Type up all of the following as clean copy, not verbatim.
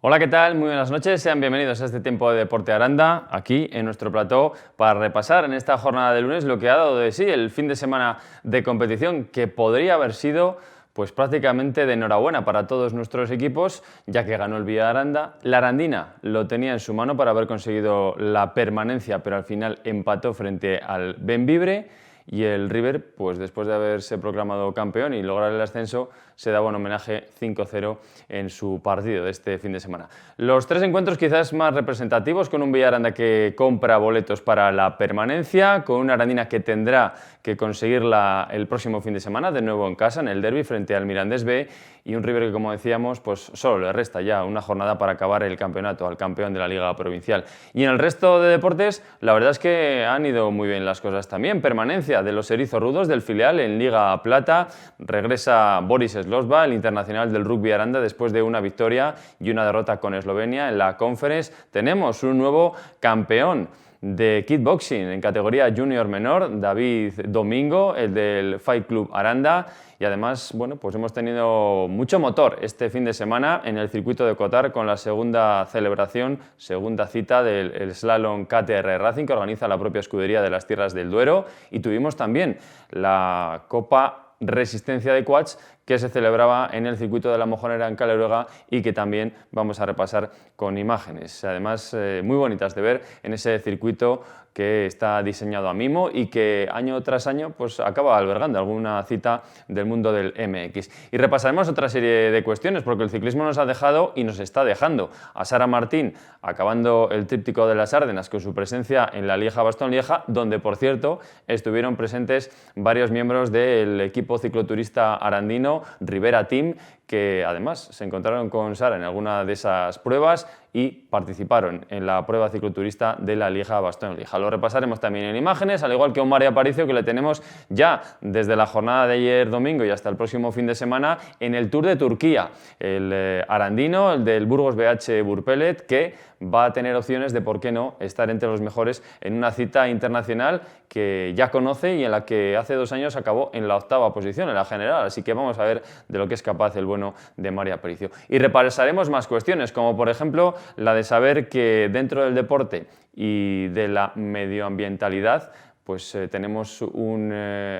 Hola, ¿qué tal? Muy buenas noches, sean bienvenidos a este tiempo de Deporte Aranda, aquí en nuestro plató, para repasar en esta jornada de lunes lo que ha dado de sí el fin de semana de competición, que podría haber sido pues prácticamente de enhorabuena para todos nuestros equipos, ya que ganó el Villaranda. La Arandina lo tenía en su mano para haber conseguido la permanencia, pero al final empató frente al Bembibre. Y el River, pues después de haberse proclamado campeón y lograr el ascenso, se daba un homenaje 5-0 en su partido de este fin de semana. Los tres encuentros quizás más representativos, con un Villaranda que compra boletos para la permanencia, con una Arandina que tendrá que conseguirla el próximo fin de semana, de nuevo en casa, en el derbi frente al Mirandés B, y un River que, como decíamos, pues solo le resta ya una jornada para acabar el campeonato al campeón de la Liga Provincial. Y en el resto de deportes, la verdad es que han ido muy bien las cosas también. Permanencia de los erizorrudos del filial en Liga Plata. Regresa Boris Slosba, el internacional del rugby Aranda, después de una victoria y una derrota con Eslovenia en la Conference. Tenemos un nuevo campeón de kickboxing en categoría junior menor, David Domingo, el del Fight Club Aranda. Y además, bueno, pues hemos tenido mucho motor este fin de semana en el circuito de Cotar con la segunda celebración, segunda cita del Slalom KTR Racing que organiza la propia escudería de las Tierras del Duero, y tuvimos también la Copa Resistencia de Quads que se celebraba en el circuito de la Mojonera en Caleruega y que también vamos a repasar con imágenes, además muy bonitas de ver en ese circuito que está diseñado a mimo y que año tras año pues acaba albergando alguna cita del mundo del MX. Y repasaremos otra serie de cuestiones, porque el ciclismo nos ha dejado y nos está dejando a Sara Martín acabando el tríptico de las Árdenas con su presencia en la Lieja-Bastogne-Lieja, donde por cierto estuvieron presentes varios miembros del equipo cicloturista arandino Rivera Team, que además se encontraron con Sara en alguna de esas pruebas y participaron en la prueba cicloturista de la Lieja-Bastogne-Lieja. Lo repasaremos también en imágenes, al igual que un Mario Aparicio que le tenemos ya desde la jornada de ayer domingo y hasta el próximo fin de semana en el Tour de Turquía. El arandino, el del Burgos BH Burpelet, que va a tener opciones de, por qué no, estar entre los mejores en una cita internacional que ya conoce y en la que hace 2 años acabó en la 8ª posición en la general. Así que vamos a ver de lo que es capaz el bueno de Mario Aparicio. Y repasaremos más cuestiones, como por ejemplo la de saber que dentro del deporte y de la medioambientalidad pues tenemos un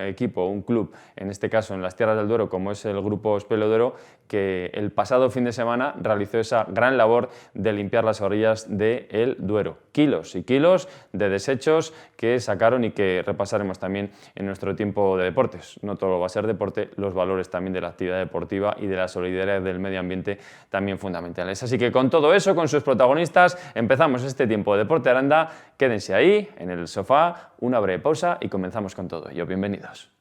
equipo, un club, en este caso en las Tierras del Duero, como es el Grupo Espelio Duero, que el pasado fin de semana realizó esa gran labor de limpiar las orillas del Duero. Kilos y kilos de desechos que sacaron y que repasaremos también en nuestro tiempo de deportes. No todo va a ser deporte, los valores también de la actividad deportiva y de la solidaridad del medio ambiente también fundamentales. Así que con todo eso, con sus protagonistas, empezamos este tiempo de Deporte Aranda. Quédense ahí, en el sofá, una breve pausa y comenzamos con todo ello. Bienvenidos.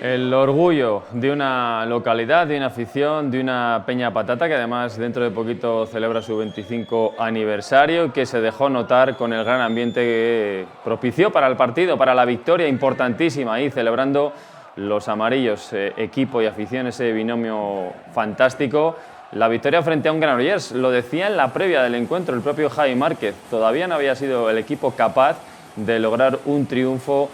El orgullo de una localidad, de una afición, de una Peña Patata que además dentro de poquito celebra su 25 aniversario, que se dejó notar con el gran ambiente que propició para el partido, para la victoria importantísima ahí celebrando los amarillos, equipo y afición, ese binomio fantástico. La victoria frente a un Granollers, lo decía en la previa del encuentro el propio Javi Márquez, todavía no había sido el equipo capaz de lograr un triunfo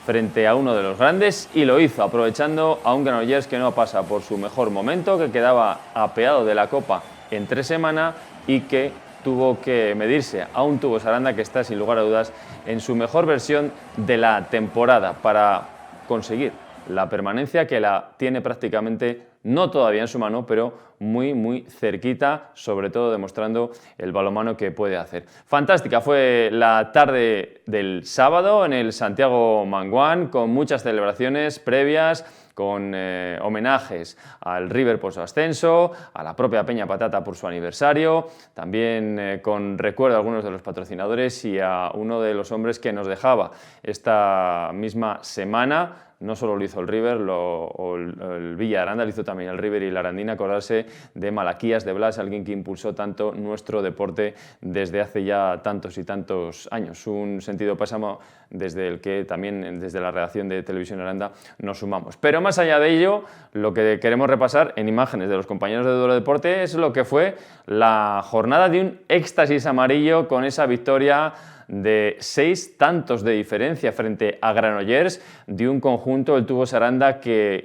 frente a uno de los grandes, y lo hizo aprovechando a un Granollers que no pasa por su mejor momento, que quedaba apeado de la Copa en 3 semanas y que tuvo que medirse a un Tubos Aranda que está sin lugar a dudas en su mejor versión de la temporada para conseguir la permanencia, que la tiene prácticamente, no todavía en su mano, pero muy cerquita, sobre todo demostrando el balonmano que puede hacer. Fantástica fue la tarde del sábado en el Santiago Manguán, con muchas celebraciones previas, con homenajes al River por su ascenso, a la propia Peña Patata por su aniversario, también con recuerdo a algunos de los patrocinadores y a uno de los hombres que nos dejaba esta misma semana. No solo lo hizo el River o el Villa Aranda, lo hizo también el River y la Arandina, acordarse de Malaquías, de Blas, alguien que impulsó tanto nuestro deporte desde hace ya tantos y tantos años. Un sentido pésamo desde el que también desde la redacción de Televisión Aranda nos sumamos. Pero más allá de ello, lo que queremos repasar en imágenes de los compañeros de Duelo Deporte es lo que fue la jornada de un éxtasis amarillo con esa victoria de 6 tantos de diferencia frente a Granollers de un conjunto, el Tubos Aranda, que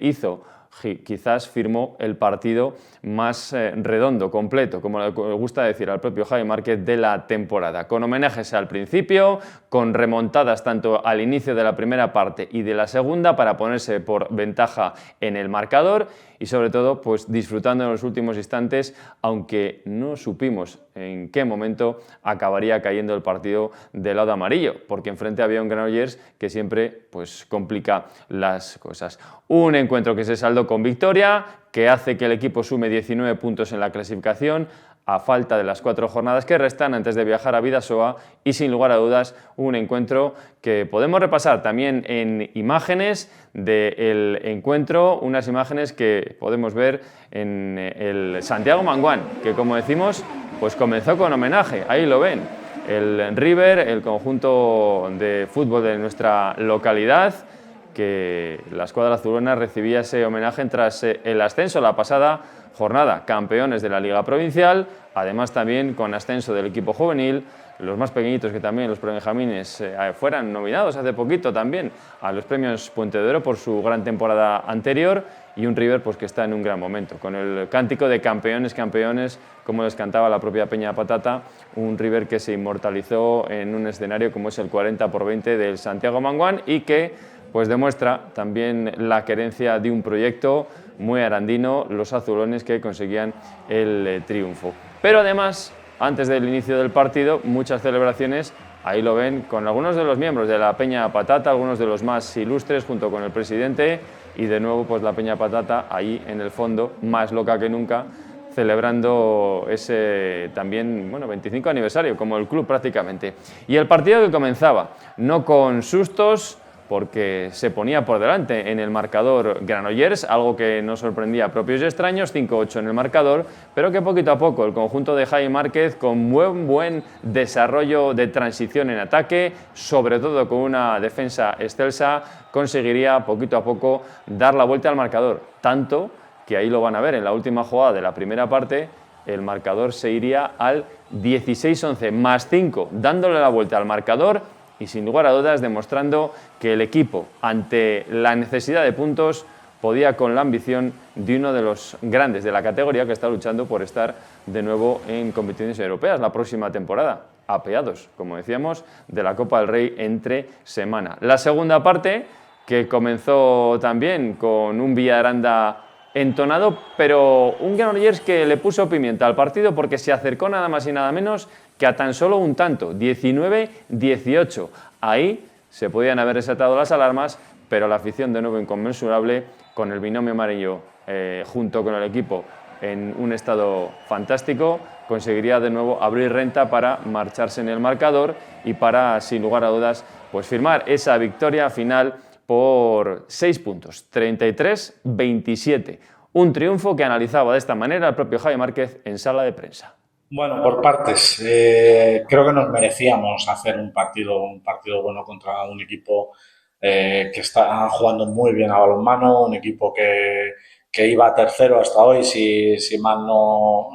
quizás firmó el partido más redondo, completo, como le gusta decir al propio Javi Márquez, de la temporada. Con homenajes al principio, con remontadas tanto al inicio de la primera parte y de la segunda para ponerse por ventaja en el marcador y sobre todo pues disfrutando en los últimos instantes, aunque no supimos en qué momento acabaría cayendo el partido del lado amarillo, porque enfrente había un Granollers que siempre pues complica las cosas. Un encuentro que se saldó con victoria, que hace que el equipo sume 19 puntos en la clasificación, a falta de las 4 jornadas que restan antes de viajar a Bidasoa, y sin lugar a dudas un encuentro que podemos repasar también en imágenes del encuentro, unas imágenes que podemos ver en el Santiago Manguán, que como decimos pues comenzó con homenaje, ahí lo ven, el River, el conjunto de fútbol de nuestra localidad, que la escuadra azulona recibía ese homenaje tras el ascenso la pasada jornada, campeones de la Liga Provincial, además también con ascenso del equipo juvenil, los más pequeñitos que también los prebenjamines fueran nominados hace poquito también a los premios Puente de Oro por su gran temporada anterior, y un River pues que está en un gran momento, con el cántico de campeones, campeones, como les cantaba la propia Peña Patata, un River que se inmortalizó en un escenario como es el 40x20 del Santiago Manguán y que pues demuestra también la querencia de un proyecto muy arandino, los azulones que conseguían el triunfo. Pero además, antes del inicio del partido, muchas celebraciones, ahí lo ven, con algunos de los miembros de la Peña Patata, algunos de los más ilustres, junto con el presidente, y de nuevo pues la Peña Patata ahí en el fondo, más loca que nunca, celebrando ese también 25 aniversario, como el club prácticamente. Y el partido que comenzaba, no con sustos, porque se ponía por delante en el marcador Granollers, algo que no sorprendía a propios y extraños, 5-8 en el marcador, pero que poquito a poco el conjunto de Jaime Márquez, con buen desarrollo de transición en ataque, sobre todo con una defensa excelsa, conseguiría poquito a poco dar la vuelta al marcador, tanto que ahí lo van a ver en la última jugada de la primera parte, el marcador se iría al 16-11 más 5, dándole la vuelta al marcador y sin lugar a dudas demostrando que el equipo, ante la necesidad de puntos, podía con la ambición de uno de los grandes de la categoría que está luchando por estar de nuevo en competiciones europeas la próxima temporada, apeados, como decíamos, de la Copa del Rey entre semana. La segunda parte, que comenzó también con un Villaranda entonado, pero un Granollers que le puso pimienta al partido porque se acercó nada más y nada menos que a tan solo un tanto, 19-18. Ahí se podían haber desatado las alarmas, pero la afición de nuevo inconmensurable, con el binomio amarillo junto con el equipo en un estado fantástico, conseguiría de nuevo abrir renta para marcharse en el marcador y para, sin lugar a dudas, pues firmar esa victoria final por 6 puntos, 33-27. Un triunfo que analizaba de esta manera el propio Javi Márquez en sala de prensa. Bueno, por partes. Creo que nos merecíamos hacer un partido bueno contra un equipo que está jugando muy bien a balonmano, un equipo que iba tercero hasta hoy, si no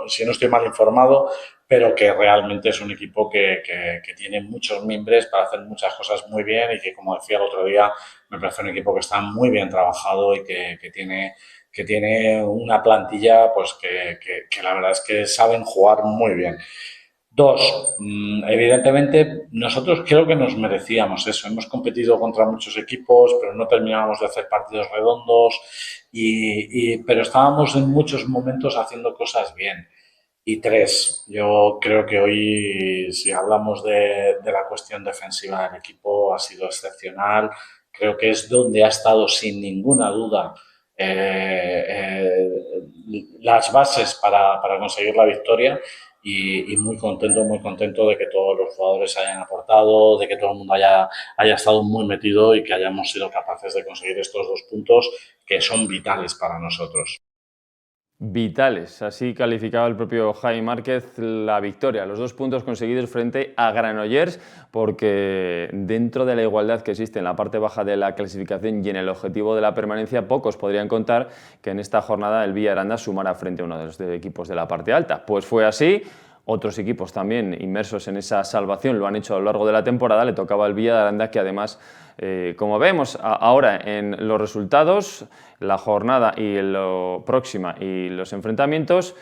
estoy mal informado, pero que realmente es un equipo que tiene muchos mimbres para hacer muchas cosas muy bien y que, como decía el otro día, me parece un equipo que está muy bien trabajado y que tiene una plantilla pues que la verdad es que saben jugar muy bien. Dos, evidentemente nosotros creo que nos merecíamos eso. Hemos competido contra muchos equipos, pero no terminábamos de hacer partidos redondos, pero estábamos en muchos momentos haciendo cosas bien. Y tres, yo creo que hoy, si hablamos de la cuestión defensiva del equipo, ha sido excepcional. Creo que es donde ha estado sin ninguna duda eh, eh, las bases para conseguir la victoria y muy contento de que todos los jugadores hayan aportado, de que todo el mundo haya estado muy metido y que hayamos sido capaces de conseguir estos 2 puntos que son vitales para nosotros. Vitales, así calificaba el propio Jaime Márquez la victoria, los 2 puntos conseguidos frente a Granollers, porque dentro de la igualdad que existe en la parte baja de la clasificación y en el objetivo de la permanencia, pocos podrían contar que en esta jornada el Villaranda sumara frente a uno de los equipos de la parte alta. Pues fue así. Otros equipos también inmersos en esa salvación lo han hecho a lo largo de la temporada. Le tocaba al Villaranda, que además, como vemos ahora en los resultados, la jornada y lo próxima y los enfrentamientos,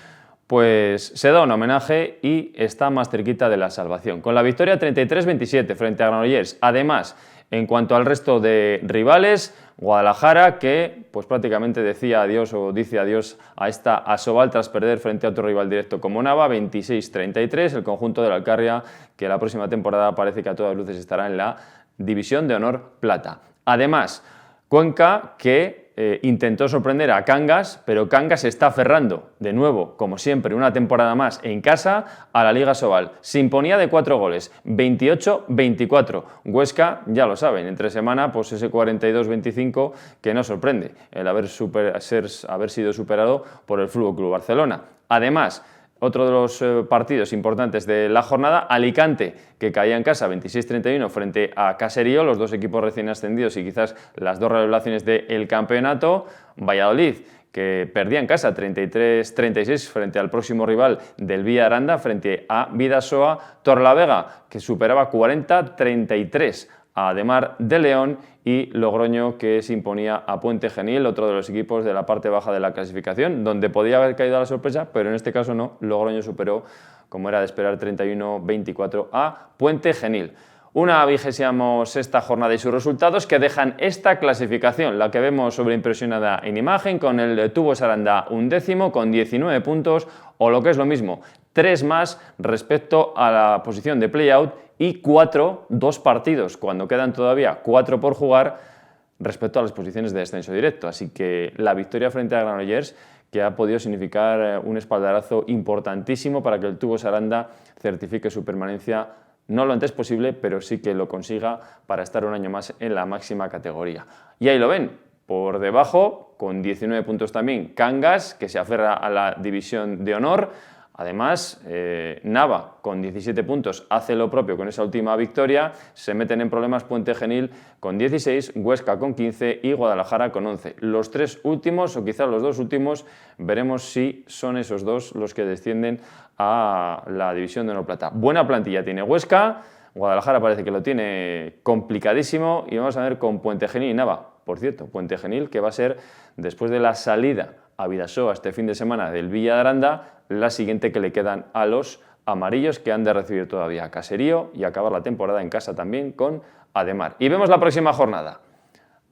pues se da un homenaje y está más cerquita de la salvación. Con la victoria 33-27 frente a Granollers. Además, en cuanto al resto de rivales, Guadalajara, que pues prácticamente decía adiós o dice adiós a esta Asobal tras perder frente a otro rival directo como Nava, 26-33, el conjunto de la Alcarria, que la próxima temporada parece que a todas luces estará en la División de Honor Plata. Además, Cuenca, que intentó sorprender a Cangas, pero Cangas se está aferrando, de nuevo, como siempre, una temporada más en casa, a la Liga Asobal. Se imponía de 4 goles, 28-24. Huesca, ya lo saben, entre semana, pues ese 42-25 que no sorprende, el haber sido superado por el FC Barcelona. Además, otro de los partidos importantes de la jornada, Alicante, que caía en casa 26-31 frente a Caserío, los dos equipos recién ascendidos y quizás las dos revelaciones del campeonato. Valladolid, que perdía en casa 33-36 frente al próximo rival del Villaranda, frente a Bidasoa. Torlavega, que superaba 40-33 a Ademar de León, y Logroño, que se imponía a Puente Genil, otro de los equipos de la parte baja de la clasificación, donde podía haber caído a la sorpresa, pero en este caso no. Logroño superó, como era de esperar, 31-24 a Puente Genil. Una 26ª jornada y sus resultados que dejan esta clasificación, la que vemos sobreimpresionada en imagen, con el Tubos Aranda 11º con 19 puntos, o lo que es lo mismo, 3 más respecto a la posición de play-out y 2 partidos, cuando quedan todavía 4 por jugar respecto a las posiciones de descenso directo. Así que la victoria frente a Granollers, que ha podido significar un espaldarazo importantísimo para que el Tubos Aranda certifique su permanencia no lo antes posible, pero sí que lo consiga para estar un año más en la máxima categoría. Y ahí lo ven, por debajo, con 19 puntos también, Cangas, que se aferra a la División de Honor. Además, Nava, con 17 puntos, hace lo propio con esa última victoria. Se meten en problemas Puente Genil con 16, Huesca con 15 y Guadalajara con 11. Los 3 últimos, o quizás los 2 últimos, veremos si son esos 2 los que descienden a la División de Honor Plata. Buena plantilla tiene Huesca, Guadalajara parece que lo tiene complicadísimo, y vamos a ver con Puente Genil y Nava. Por cierto, Puente Genil, que va a ser, después de la salida a Bidasoa este fin de semana del Villaranda, la siguiente que le quedan a los amarillos, que han de recibir todavía a Caserío y acabar la temporada en casa también con Ademar. Y vemos la próxima jornada.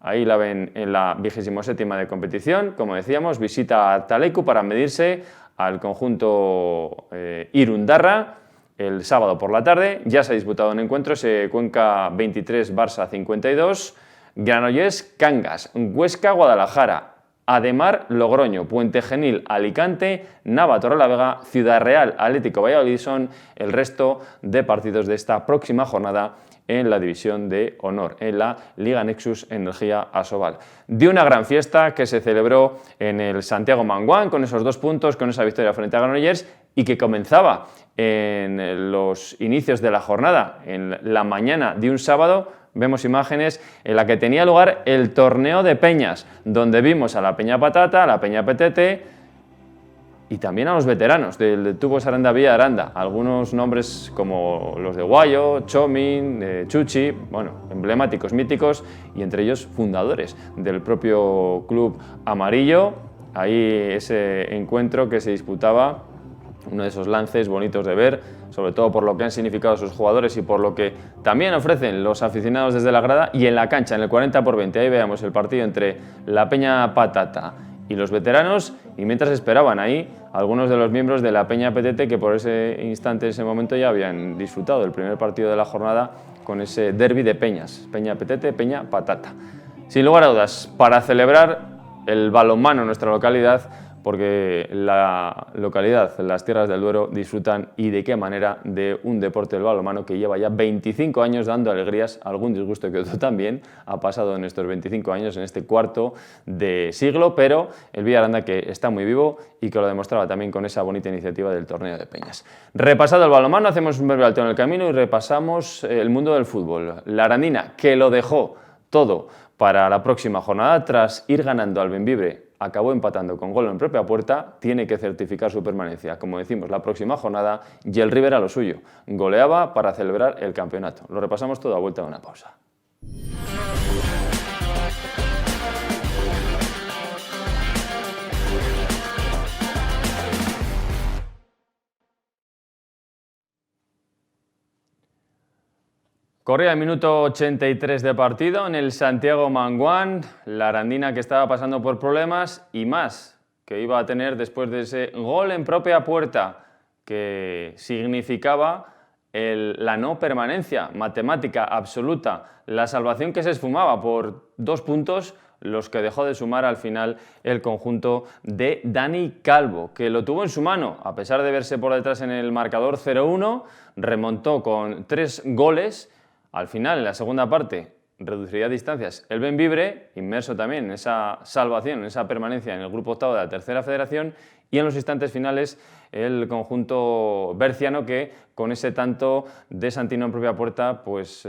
Ahí la ven en la 27ª de competición. Como decíamos, visita a Talecu para medirse al conjunto Irundarra el sábado por la tarde. Ya se ha disputado un encuentro, Cuenca 23, Barça 52, Granollers, Cangas, Huesca, Guadalajara, Ademar, Logroño, Puente Genil, Alicante, Nava, Torrelavega, Ciudad Real, Atlético Valladolid son el resto de partidos de esta próxima jornada en la División de Honor, en la Liga Nexus Energía Asobal. De una gran fiesta que se celebró en el Santiago Manguán, con esos 2 puntos, con esa victoria frente a Granollers, y que comenzaba en los inicios de la jornada, en la mañana de un sábado. Vemos imágenes en la que tenía lugar el torneo de peñas, donde vimos a la Peña Patata, a la Peña Petete y también a los veteranos del Tubos Aranda Villaranda. Algunos nombres como los de Guayo, Chomin, Chuchi, bueno, emblemáticos, míticos, y entre ellos fundadores del propio club amarillo. Ahí ese encuentro que se disputaba, uno de esos lances bonitos de ver, sobre todo por lo que han significado sus jugadores y por lo que también ofrecen los aficionados desde la grada. Y en la cancha, en el 40x20, ahí veamos el partido entre la Peña Patata y los veteranos, y mientras esperaban ahí algunos de los miembros de la Peña Petete, que por ese instante, ese momento, ya habían disfrutado del primer partido de la jornada con ese derbi de peñas, Peña Petete, Peña Patata. Sin lugar a dudas, para celebrar el balonmano en nuestra localidad, porque la localidad, las tierras del Duero, disfrutan y de qué manera de un deporte del balonmano que lleva ya 25 años dando alegrías, algún disgusto que otro también ha pasado en estos 25 años, en este cuarto de siglo, pero el Villaranda que está muy vivo y que lo demostraba también con esa bonita iniciativa del torneo de Peñas. Repasado el balonmano, hacemos un breve alto en el camino y repasamos el mundo del fútbol. La Arandina, que lo dejó todo para la próxima jornada, tras ir ganando al Bembibre, acabó empatando con gol en propia puerta, tiene que certificar su permanencia, como decimos, la próxima jornada, y el River a lo suyo. Goleaba para celebrar el campeonato. Lo repasamos todo a vuelta de una pausa. Corría el minuto 83 de partido en el Santiago Manguán, la Arandina que estaba pasando por problemas y más que iba a tener después de ese gol en propia puerta que significaba la no permanencia matemática absoluta, la salvación que se esfumaba por 2 puntos, los que dejó de sumar al final el conjunto de Dani Calvo, que lo tuvo en su mano, a pesar de verse por detrás en el marcador 0-1, remontó con 3 goles. Al final, en la segunda parte, reduciría distancias el Bembibre, inmerso también en esa salvación, en esa permanencia en el grupo octavo de la tercera federación, y en los instantes finales el conjunto berciano que con ese tanto de Santino en propia puerta pues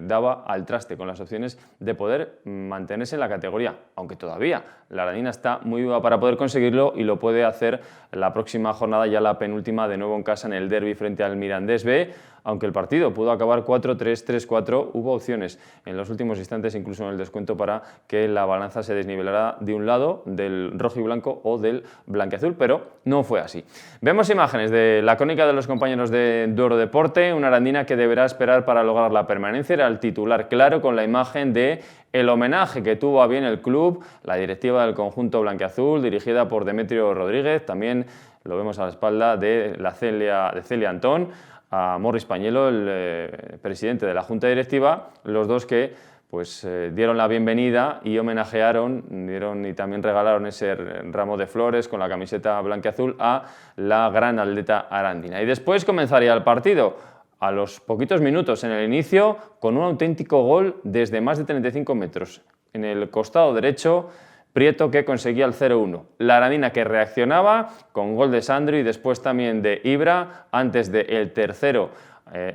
daba al traste con las opciones de poder mantenerse en la categoría, aunque todavía la Arandina está muy viva para poder conseguirlo y lo puede hacer la próxima jornada, ya la penúltima, de nuevo en casa en el derbi frente al Mirandés B. Aunque el partido pudo acabar 4-3, 3-4, hubo opciones en los últimos instantes, incluso en el descuento, para que la balanza se desnivelara de un lado, del rojo y blanco o del blanquiazul, pero no fue así. Vemos imágenes de la crónica de los compañeros de Duero Deporte, una Arandina que deberá esperar para lograr la permanencia, era el titular claro, con la imagen de el homenaje que tuvo a bien el club, la directiva del conjunto blanquiazul, dirigida por Demetrio Rodríguez, también lo vemos a la espalda de Celia Antón, a Morris Pañelo, el presidente de la Junta Directiva, los dos que pues, dieron la bienvenida y homenajearon, y también regalaron ese ramo de flores con la camiseta blanquiazul a la gran atleta arandina. Y después comenzaría el partido, a los poquitos minutos en el inicio, con un auténtico gol desde más de 35 metros. En el costado derecho, Prieto que conseguía el 0-1. La Arandina que reaccionaba con gol de Sandro y después también de Ibra, antes del tercero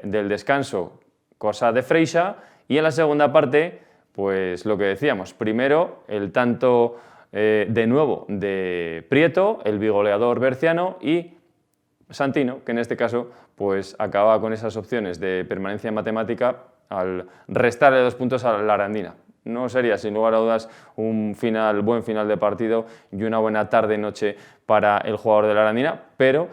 del descanso, cosa de Freixa. Y en la segunda parte, pues lo que decíamos, primero el tanto de nuevo de Prieto, el bigoleador berciano, y Santino, que en este caso pues acababa con esas opciones de permanencia matemática al restarle 2 puntos a la Arandina. No sería, sin lugar a dudas, un buen final de partido y una buena tarde-noche para el jugador de la Arandina, pero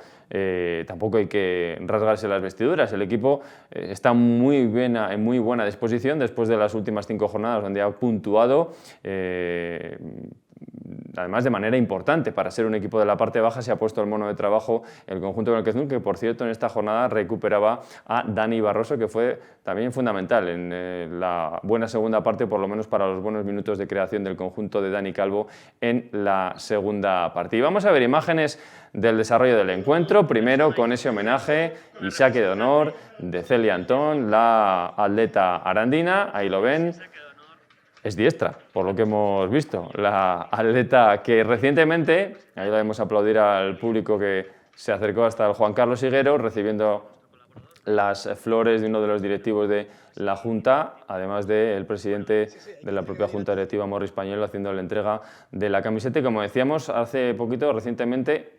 tampoco hay que rasgarse las vestiduras. El equipo está en muy buena disposición después de las últimas 5 jornadas donde ha puntuado, además de manera importante. Para ser un equipo de la parte baja se ha puesto el mono de trabajo el conjunto del Blanquiazul, que por cierto en esta jornada recuperaba a Dani Barroso, que fue también fundamental en la buena segunda parte, por lo menos para los buenos minutos de creación del conjunto de Dani Calvo en la segunda parte. Y vamos a ver imágenes del desarrollo del encuentro, primero con ese homenaje y saque de honor de Celia Antón, la atleta arandina, ahí lo ven. Es diestra, por lo que hemos visto. La atleta que recientemente, ahí la vemos aplaudir al público que se acercó hasta el Juan Carlos Higuero, recibiendo las flores de uno de los directivos de la Junta, además del presidente de la propia Junta Directiva, Morris Pañelo, haciendo la entrega de la camiseta. Y como decíamos, hace poquito, recientemente,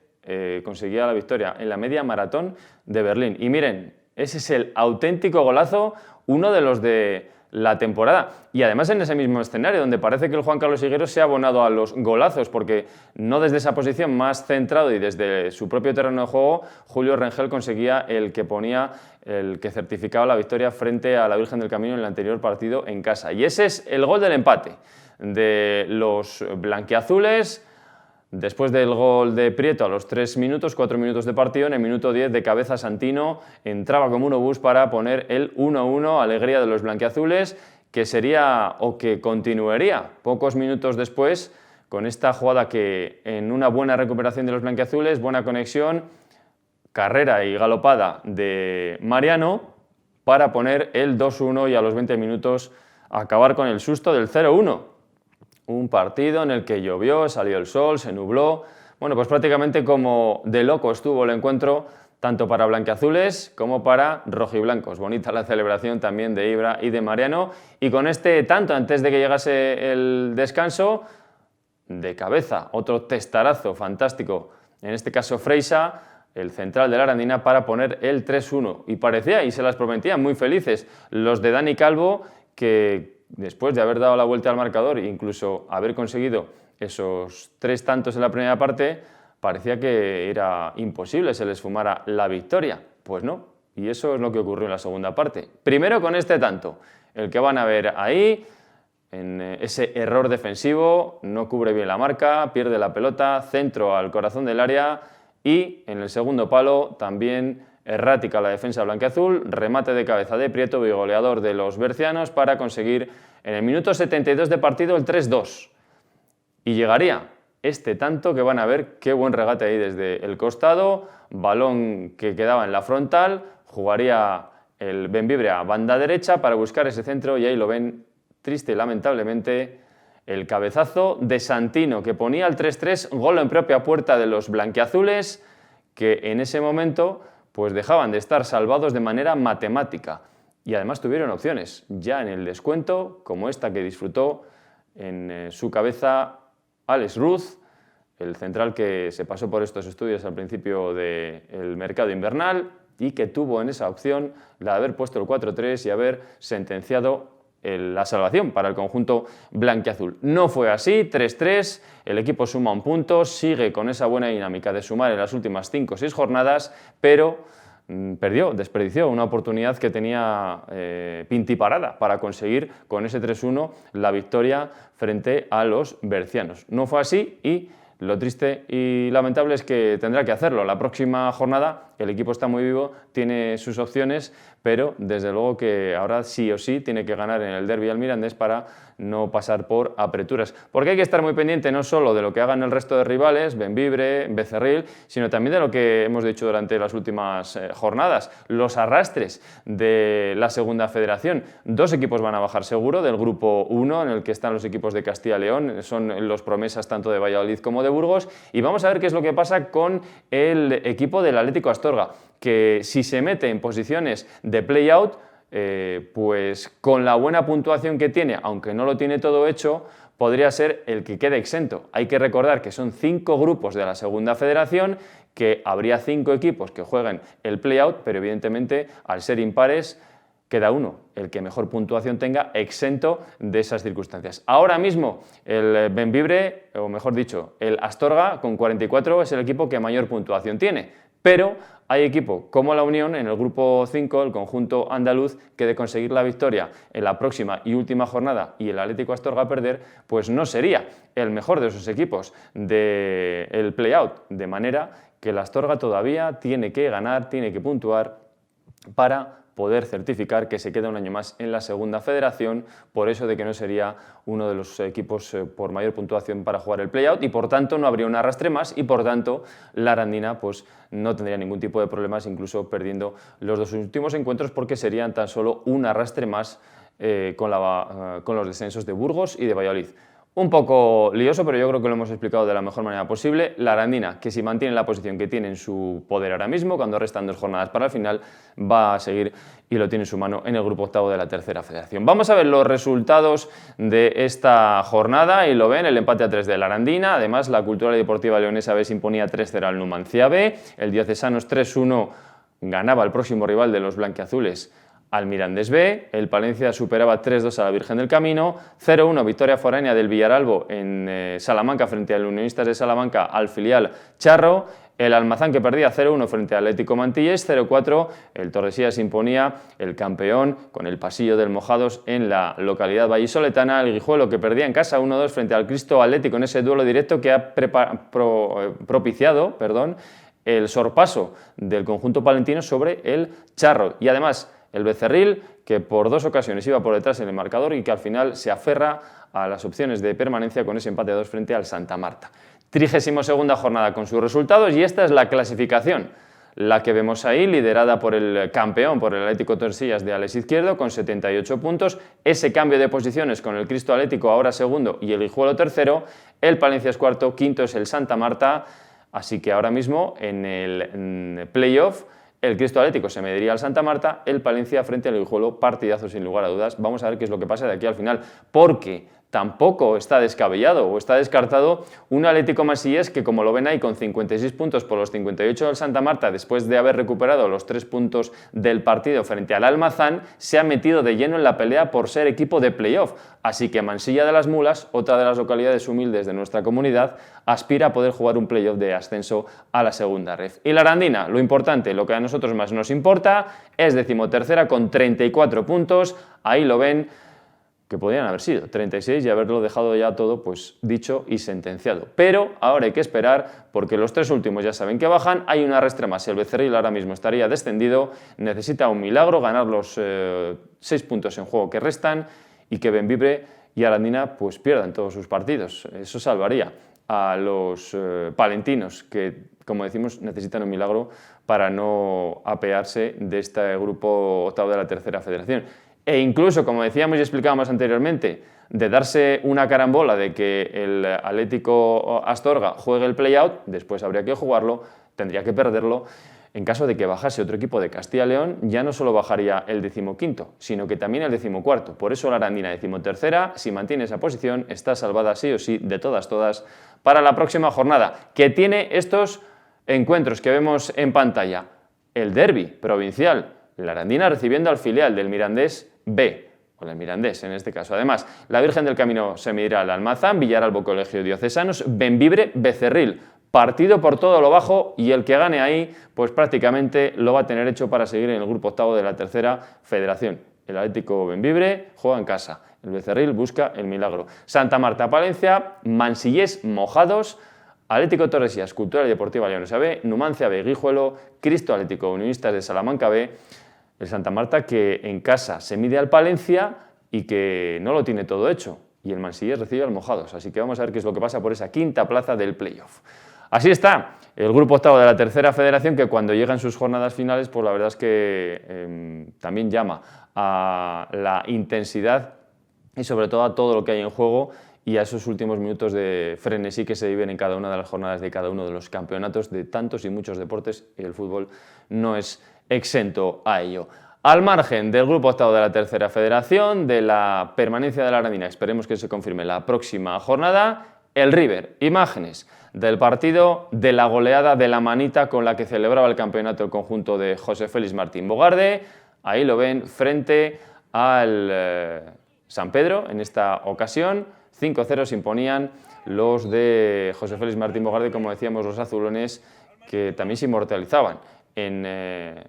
conseguía la victoria en la media maratón de Berlín. Y miren, ese es el auténtico golazo, uno de los de la temporada. Y además en ese mismo escenario, donde parece que el Juan Carlos Higuero se ha abonado a los golazos, porque no desde esa posición más centrado y desde su propio terreno de juego, Julio Rengel conseguía el que certificaba la victoria frente a la Virgen del Camino en el anterior partido en casa. Y ese es el gol del empate de los blanquiazules. Después del gol de Prieto a los 3 minutos, 4 minutos de partido, en el minuto 10 de cabeza Santino entraba como un obús para poner el 1-1, alegría de los blanquiazules, que sería o que continuaría pocos minutos después con esta jugada que en una buena recuperación de los blanquiazules, buena conexión, carrera y galopada de Mariano para poner el 2-1 y a los 20 minutos acabar con el susto del 0-1. Un partido en el que llovió, salió el sol, se nubló. Bueno, pues prácticamente como de loco estuvo el encuentro, tanto para blanquiazules como para rojiblancos. Bonita la celebración también de Ibra y de Mariano. Y con este tanto, antes de que llegase el descanso, de cabeza, otro testarazo fantástico, en este caso Freixa, el central de la Arandina, para poner el 3-1. Y parecía, y se las prometían, muy felices los de Dani Calvo, que después de haber dado la vuelta al marcador e incluso haber conseguido esos 3 tantos en la primera parte, parecía que era imposible se les fumara la victoria. Pues no, y eso es lo que ocurrió en la segunda parte. Primero con este tanto, el que van a ver ahí, en ese error defensivo, no cubre bien la marca, pierde la pelota, centro al corazón del área y en el segundo palo también errática la defensa blanquiazul, remate de cabeza de Prieto, bigoleador de los bercianos, para conseguir en el minuto 72 de partido el 3-2. Y llegaría este tanto que van a ver, qué buen regate ahí desde el costado, balón que quedaba en la frontal, jugaría el Bembibre a banda derecha para buscar ese centro y ahí lo ven triste y lamentablemente el cabezazo de Santino, que ponía el 3-3, gol en propia puerta de los blanquiazules, que en ese momento pues dejaban de estar salvados de manera matemática. Y además tuvieron opciones, ya en el descuento, como esta que disfrutó en su cabeza Alex Ruz, el central que se pasó por estos estudios al principio del mercado invernal y que tuvo en esa opción la de haber puesto el 4-3 y haber sentenciado la salvación para el conjunto blanquiazul. No fue así, 3-3, el equipo suma un punto, sigue con esa buena dinámica de sumar en las últimas 5 o 6 jornadas, pero desperdició una oportunidad que tenía pintiparada para conseguir con ese 3-1 la victoria frente a los bercianos. No fue así y lo triste y lamentable es que tendrá que hacerlo. La próxima jornada el equipo está muy vivo, tiene sus opciones, pero desde luego que ahora sí o sí tiene que ganar en el derbi al Mirandés para no pasar por apreturas. Porque hay que estar muy pendiente no solo de lo que hagan el resto de rivales, Bembibre, Becerril, sino también de lo que hemos dicho durante las últimas jornadas, los arrastres de la segunda federación. 2 equipos van a bajar seguro del grupo 1, en el que están los equipos de Castilla y León, son los promesas tanto de Valladolid como de Burgos, y vamos a ver qué es lo que pasa con el equipo del Atlético Astorga, que si se mete en posiciones de play-out, pues con la buena puntuación que tiene, aunque no lo tiene todo hecho, podría ser el que quede exento. Hay que recordar que son 5 grupos de la segunda federación, que habría 5 equipos que jueguen el play-out, pero evidentemente al ser impares queda uno, el que mejor puntuación tenga, exento de esas circunstancias. Ahora mismo el Bembibre, o mejor dicho, el Astorga con 44 es el equipo que mayor puntuación tiene, pero hay equipo como la Unión en el grupo 5, el conjunto andaluz, que de conseguir la victoria en la próxima y última jornada y el Atlético Astorga perder, pues no sería el mejor de esos equipos del play-out, de manera que el Astorga todavía tiene que ganar, tiene que puntuar para poder certificar que se queda un año más en la segunda federación, por eso de que no sería uno de los equipos por mayor puntuación para jugar el play-out y por tanto no habría un arrastre más y por tanto la Arandina pues no tendría ningún tipo de problemas, incluso perdiendo los 2 últimos encuentros, porque serían tan solo un arrastre más con los descensos de Burgos y de Valladolid. Un poco lioso, pero yo creo que lo hemos explicado de la mejor manera posible. La Arandina, que si mantiene la posición que tiene en su poder ahora mismo, cuando restan 2 jornadas para el final, va a seguir y lo tiene en su mano en el grupo octavo de la tercera federación. Vamos a ver los resultados de esta jornada y lo ven, el empate a 3 de la Arandina. Además, la Cultural y Deportiva Leonesa B se imponía 3-0 al Numancia B. El Diocesanos 3-1 ganaba el próximo rival de los blanquiazules al Mirandés B, el Palencia superaba 3-2 a la Virgen del Camino, 0-1 victoria foránea del Villaralbo en Salamanca frente al Unionistas de Salamanca al filial Charro, el Almazán que perdía 0-1 frente al Atlético Mantilles, 0-4 el Tordesillas imponía el campeón con el pasillo del Mojados en la localidad vallisoletana, el Guijuelo que perdía en casa 1-2 frente al Cristo Atlético en ese duelo directo que ha propiciado el sorpaso del conjunto palentino sobre el Charro y además El Becerril, que por 2 ocasiones iba por detrás en el marcador y que al final se aferra a las opciones de permanencia con ese empate a 2 frente al Santa Marta. 32ª jornada con sus resultados y esta es la clasificación. La que vemos ahí, liderada por el campeón, por el Atlético Tordesillas de Alex Izquierdo, con 78 puntos. Ese cambio de posiciones con el Cristo Atlético ahora segundo y el Guijuelo tercero. El Palencia es cuarto, quinto es el Santa Marta. Así que ahora mismo en el playoff el Cristo Atlético se mediría al Santa Marta, el Palencia frente al Guijuelo, partidazo sin lugar a dudas. Vamos a ver qué es lo que pasa de aquí al final, porque tampoco está descabellado o está descartado un Atlético Masillés que, como lo ven ahí, con 56 puntos por los 58 del Santa Marta, después de haber recuperado los 3 puntos del partido frente al Almazán, se ha metido de lleno en la pelea por ser equipo de playoff. Así que Mansilla de las Mulas, otra de las localidades humildes de nuestra comunidad, aspira a poder jugar un playoff de ascenso a la segunda ref. Y la Arandina, lo importante, lo que a nosotros más nos importa, es 13ª con 34 puntos, ahí lo ven, que podrían haber sido 36 y haberlo dejado ya todo pues dicho y sentenciado. Pero ahora hay que esperar porque los 3 últimos ya saben que bajan, hay una restra más, el Becerril ahora mismo estaría descendido, necesita un milagro, ganar los 6 puntos en juego que restan y que Bembibre y Arandina pues pierdan todos sus partidos. Eso salvaría a los palentinos que, como decimos, necesitan un milagro para no apearse de este grupo octavo de la tercera federación. E incluso, como decíamos y explicábamos anteriormente, de darse una carambola de que el Atlético Astorga juegue el play-out, después habría que jugarlo, tendría que perderlo. En caso de que bajase otro equipo de Castilla y León, ya no solo bajaría el 15º, sino que también el 14º. Por eso la Arandina 13ª, si mantiene esa posición, está salvada sí o sí de todas para la próxima jornada, que tiene estos encuentros que vemos en pantalla. El derbi provincial, la Arandina recibiendo al filial del Mirandés B, o del Mirandés en este caso. Además, la Virgen del Camino se medirá al Almazán, Villaralbo Colegio Diocesanos, Bembibre, Becerril. Partido por todo lo bajo y el que gane ahí, pues prácticamente lo va a tener hecho para seguir en el grupo octavo de la tercera federación. El Atlético Bembibre juega en casa, el Becerril busca el milagro. Santa Marta, Palencia, Mansillés mojados, Atlético Tordesillas, Cultural y Deportiva Leonesa B, Numancia B, Guijuelo, Cristo Atlético Unionistas de Salamanca B, el Santa Marta que en casa se mide al Palencia y que no lo tiene todo hecho. Y el Mansillés recibe al Mojados. Así que vamos a ver qué es lo que pasa por esa quinta plaza del playoff. Así está el grupo octavo de la tercera federación, que cuando llegan sus jornadas finales, pues la verdad es que también llama a la intensidad y sobre todo a todo lo que hay en juego y a esos últimos minutos de frenesí que se viven en cada una de las jornadas de cada uno de los campeonatos de tantos y muchos deportes, y el fútbol no es exento a ello. Al margen del grupo octavo de la tercera federación, de la permanencia de la Arandina, esperemos que se confirme la próxima jornada, el River, imágenes del partido de la goleada de la manita con la que celebraba el campeonato el conjunto de José Félix Martín Bogarde. Ahí lo ven frente al San Pedro en esta ocasión. 5-0 se imponían los de José Félix Martín Bogarde, como decíamos, los azulones, que también se inmortalizaban en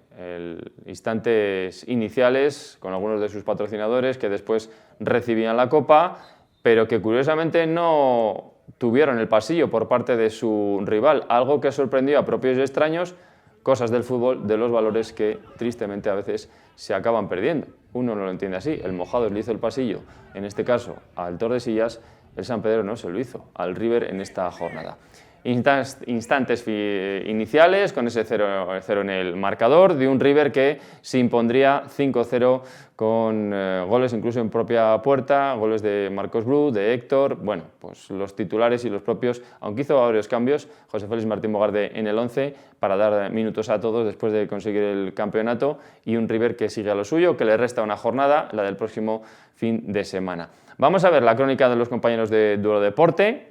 instantes iniciales con algunos de sus patrocinadores que después recibían la copa, pero que curiosamente no tuvieron el pasillo por parte de su rival, algo que sorprendió a propios y extraños, cosas del fútbol, de los valores que tristemente a veces se acaban perdiendo. Uno no lo entiende así, el Mojados le hizo el pasillo, en este caso al Tordesillas, el San Pedro no se lo hizo al River en esta jornada. Instantes iniciales con ese 0 en el marcador de un River que se impondría 5-0 con goles incluso en propia puerta, goles de Marcos Bru, de Héctor, bueno, pues los titulares y los propios, aunque hizo varios cambios, José Félix Martín Bogarde en el 11 para dar minutos a todos después de conseguir el campeonato, y un River que sigue a lo suyo, que le resta una jornada, la del próximo fin de semana. Vamos a ver la crónica de los compañeros de Duero Deporte,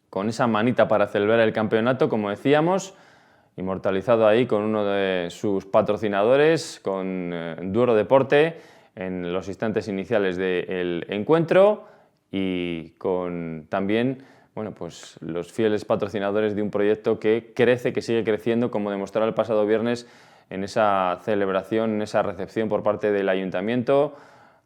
con esa manita para celebrar el campeonato, como decíamos, inmortalizado ahí con uno de sus patrocinadores, con Duero Deporte, en los instantes iniciales del encuentro, y con también, bueno, pues los fieles patrocinadores de un proyecto que crece, que sigue creciendo, como demostró el pasado viernes en esa celebración, en esa recepción por parte del Ayuntamiento,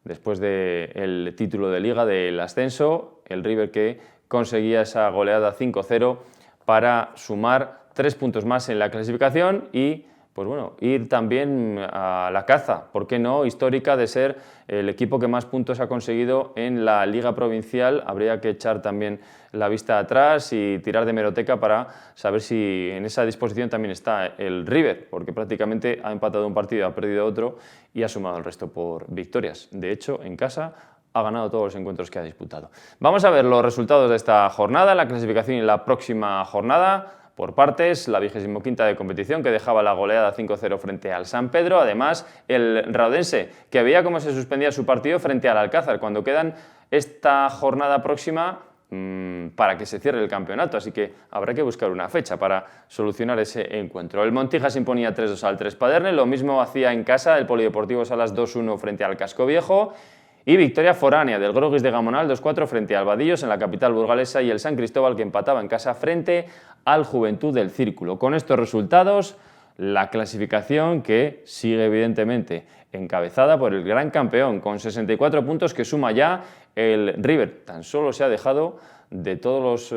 después del título de Liga, del ascenso, el River que conseguía esa goleada 5-0 para sumar 3 puntos más en la clasificación y pues bueno, ir también a la caza, ¿por qué no?, histórica de ser el equipo que más puntos ha conseguido en la Liga Provincial. Habría que echar también la vista atrás y tirar de hemeroteca para saber si en esa disposición también está el River, porque prácticamente ha empatado un partido, ha perdido otro y ha sumado el resto por victorias. De hecho, en casa ha ganado todos los encuentros que ha disputado. Vamos a ver los resultados de esta jornada, la clasificación y la próxima jornada. Por partes, la 25ª de competición, que dejaba la goleada 5-0 frente al San Pedro. Además, el raudense, que veía cómo se suspendía su partido frente al Alcázar, cuando quedan esta jornada próxima para que se cierre el campeonato, así que habrá que buscar una fecha para solucionar ese encuentro. El Montija se imponía 3-2 al Tres Paderne, lo mismo hacía en casa el Polideportivo Salas 2-1 frente al Casco Viejo. Y victoria foránea del Groguis de Gamonal 2-4 frente al Vadillos en la capital burgalesa, y el San Cristóbal, que empataba en casa frente al Juventud del Círculo. Con estos resultados, la clasificación, que sigue evidentemente encabezada por el gran campeón con 64 puntos que suma ya el River. Tan solo se ha dejado de todos los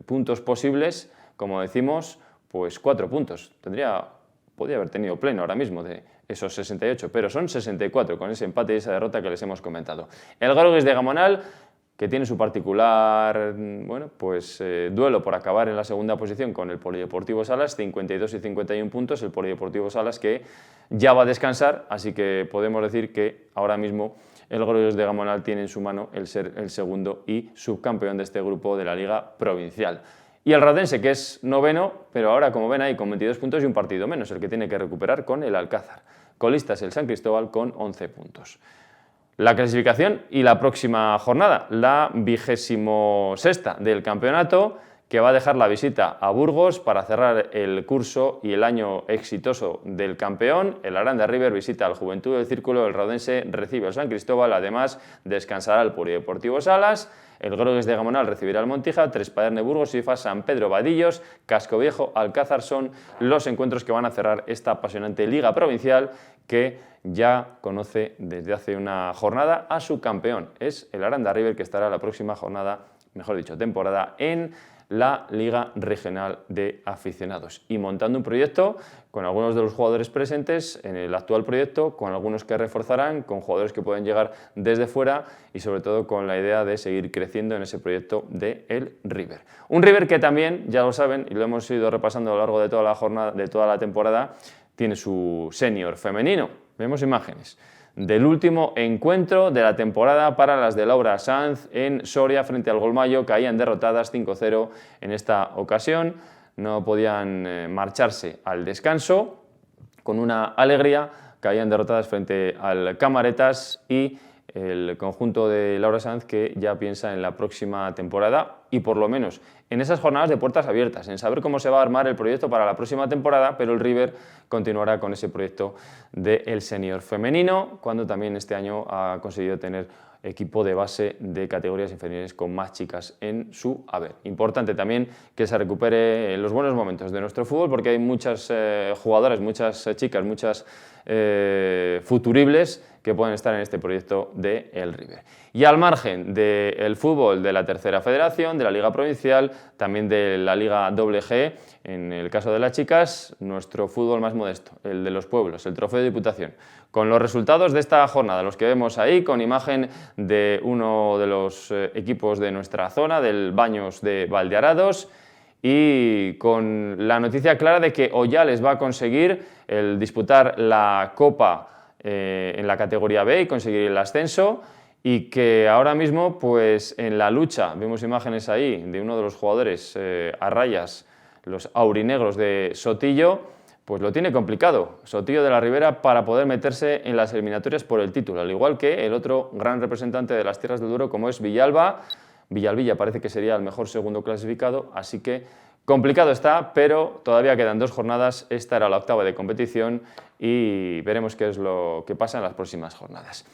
puntos posibles, como decimos, pues 4 puntos. Podría haber tenido pleno ahora mismo de esos 68, pero son 64 con ese empate y esa derrota que les hemos comentado. El Groguis de Gamonal, que tiene su particular duelo por acabar en la segunda posición con el Polideportivo Salas, 52 y 51 puntos, el Polideportivo Salas que ya va a descansar, así que podemos decir que ahora mismo el Groguis de Gamonal tiene en su mano el ser el segundo y subcampeón de este grupo de la Liga Provincial. Y el Raudense, que es noveno, pero ahora, como ven ahí, con 22 puntos y un partido menos, el que tiene que recuperar con el Alcázar. Colista es el San Cristóbal con 11 puntos. La clasificación y la próxima jornada, la 26ª del campeonato, que va a dejar la visita a Burgos para cerrar el curso y el año exitoso del campeón. El Aranda River visita al Juventud del Círculo, el Raudense recibe al San Cristóbal, además descansará el Polideportivo Salas, el Groguis de Gamonal recibirá al Montija, Tres Paderne Burgos, Sifa, San Pedro Vadillos, Casco Viejo, Alcázar son los encuentros que van a cerrar esta apasionante Liga Provincial, que ya conoce desde hace una jornada a su campeón. Es el Aranda River, que estará la próxima jornada, mejor dicho, temporada, en la Liga Regional de Aficionados, y montando un proyecto con algunos de los jugadores presentes en el actual proyecto, con algunos que reforzarán, con jugadores que pueden llegar desde fuera y sobre todo con la idea de seguir creciendo en ese proyecto de el River. Un River que también, ya lo saben y lo hemos ido repasando a lo largo de toda la jornada, de toda la temporada, tiene su senior femenino. Vemos imágenes del último encuentro de la temporada para las de Laura Sanz en Soria frente al Golmayo. Caían derrotadas 5-0 en esta ocasión, no podían marcharse al descanso con una alegría. Caían derrotadas frente al Camaretas y el conjunto de Laura Sanz, que ya piensa en la próxima temporada y por lo menos en esas jornadas de puertas abiertas, en saber cómo se va a armar el proyecto para la próxima temporada, pero el River continuará con ese proyecto del senior femenino, cuando también este año ha conseguido tener equipo de base de categorías inferiores con más chicas en su haber. Importante también que se recupere los buenos momentos de nuestro fútbol, porque hay muchas jugadoras, muchas chicas, muchas futuribles que pueden estar en este proyecto de el River. Y al margen del fútbol de la Tercera Federación, de la Liga Provincial, también de la Liga WG, en el caso de las chicas, nuestro fútbol más modesto, el de los pueblos, el Trofeo de Diputación. Con los resultados de esta jornada, los que vemos ahí, con imagen de uno de los equipos de nuestra zona, del Baños de Valdearados, y con la noticia clara de que Ollales va a conseguir el disputar la Copa en la categoría B y conseguir el ascenso, y que ahora mismo, pues en la lucha, vemos imágenes ahí de uno de los jugadores a rayas, los aurinegros de Sotillo, pues lo tiene complicado Sotillo de la Ribera para poder meterse en las eliminatorias por el título, al igual que el otro gran representante de las tierras del Duero, como es Villalba. Villalbilla parece que sería el mejor segundo clasificado, así que complicado está, pero todavía quedan 2 jornadas. Esta era la 8ª de competición y veremos qué es lo que pasa en las próximas jornadas.